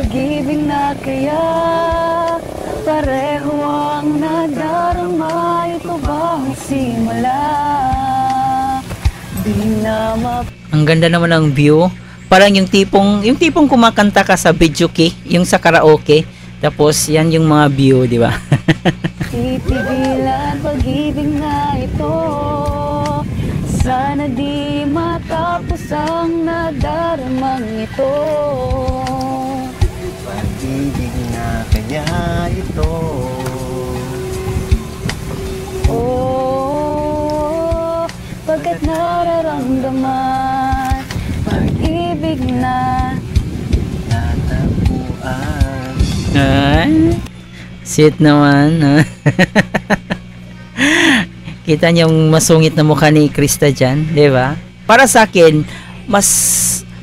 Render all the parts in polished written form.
pag-ibig na kaya pareho ang nadarama. Ito ba ang simula? Di na Ang ganda naman ng view. Parang yung tipong kumakanta ka sa videoke, yung sa karaoke. Tapos yan yung mga view, di ba? Titigilan pag-ibig na ito. Sana di matapos ang nadaramang ito. Pag-ibig na kaya ito. Oh, pagkat nararamdaman pag-ibig na Natagpuan. Ay, sweet naman. Kita niyo yung masungit na mukha ni Krista dyan, di ba? Para sa akin, mas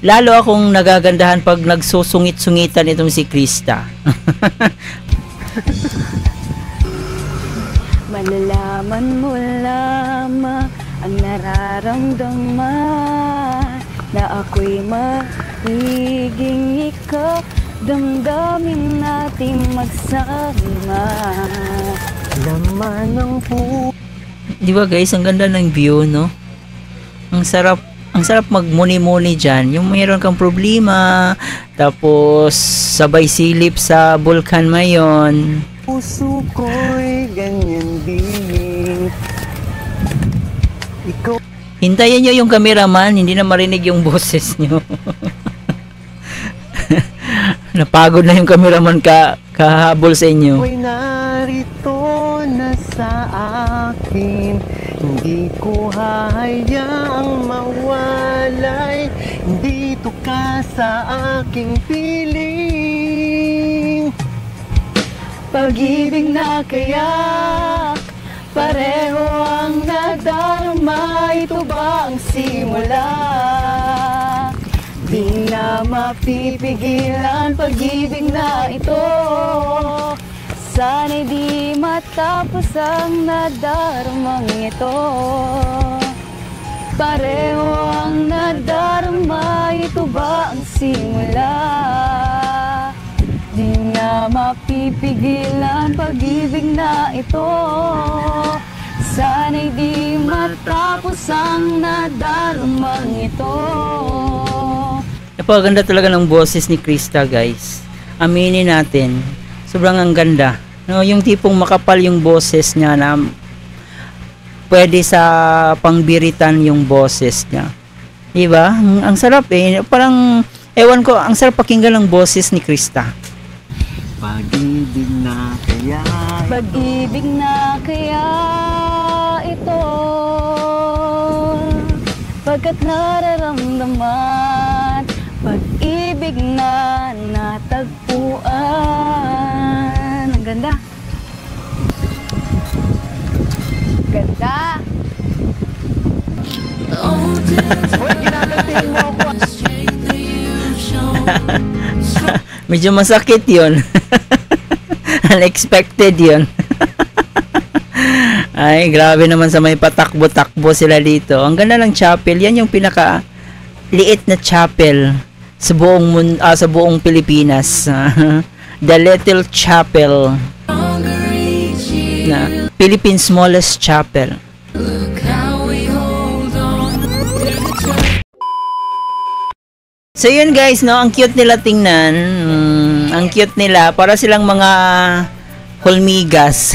lalo akong nagagandahan pag nagsusungit-sungitan itong si Krista. malalaman mo lamang ang nararamdaman na ako'y magiging ikaw. Damdamin natin magsama. Laman ng puso. Di ba guys, ang ganda ng view, no? Ang sarap magmuni-muni dyan. Yung mayroon kang problema, tapos sabay silip sa Bulkan Mayon. Puso ko'y ganyan din. Ikaw. Hintayin nyo yung cameraman, hindi na marinig yung boses nyo. Napagod na yung cameraman kahabol sa inyo. Ako'y narito na sa akin. Hindi ko hahayaang mawalay. Dito ka sa aking piling. Pag-ibig na kaya pareho ang nadarama. Ito ba ang simula? Di na mapipigilan pag-ibig na ito. Sana'y di matapos ang nadaramang ito. Pareho ang nadarama. Ito ba ang simula? Di na mapipigilan pag-ibig na ito. Sana'y di matapos ang nadaramang ito. Napakaganda talaga ng boses ni Krista, guys. Aminin natin. Sobrang ang ganda. No, yung tipong makapal yung boses niya na pwede sa pangbiritan yung boses niya. Diba? Ang sarap eh. Parang, ewan ko, ang sarap pakinggan ng boses ni Krista. Pag-ibig na kaya. Pag-ibig na kaya ito. Pagkat nararamdaman pag-ibig na natagpuan. Ang ganda. Ganda. Medyo masakit yun. Unexpected yun. Ay, grabe naman sa may patakbo-takbo sila dito. Ang ganda ng chapel. Yan yung pinaka liit na chapel sa buong Pilipinas. The Little Chapel na Philippines smallest chapel. So yun guys, no, ang cute nila tingnan. Ang cute nila, para silang mga hulmigas.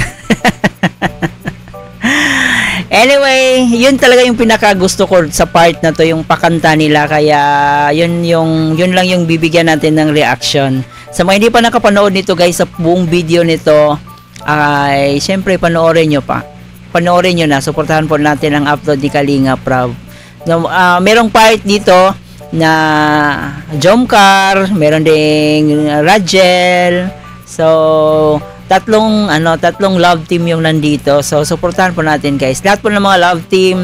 Anyway, yun talaga yung pinakagusto ko sa part na to, yung pakanta nila. Kaya yun lang yung bibigyan natin ng reaction. Sa mga hindi pa nakapanood nito guys, sa buong video nito, ay syempre panoorin nyo pa. Panoorin nyo na, suportahan po natin ang upload ni Kalinga Prab. Merong part dito na Jomcar, meron ding Rajel. So tatlong love team yung nandito. So suportahan po natin guys. Lahat po ng mga love team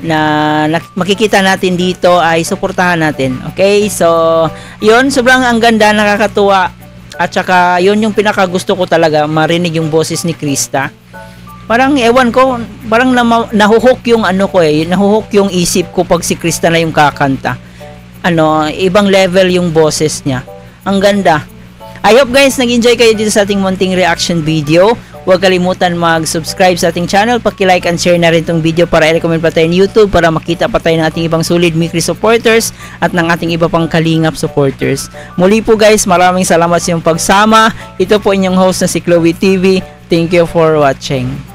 na makikita natin dito ay suportahan natin. Okay? So yun, sobrang ang ganda, nakakatuwa. At saka yun yung pinakagusto ko talaga, marinig yung boses ni Krista. Parang ewan ko, parang nahuhook yung nahuhook yung isip ko pag si Krista na yung kakanta. Ibang level yung boses niya. Ang ganda. I hope guys nag-enjoy kayo dito sa ating munting reaction video. Huwag kalimutan mag-subscribe sa ating channel, paki-like and share na rin tong video para i-recommend pa tayo ng YouTube para makita pa tayo ng ating ibang solid Mikri supporters at ng ating iba pang Kalingap supporters. Muli po guys, maraming salamat sa iyong pagsama. Ito po inyong host na si Chloe TV. Thank you for watching.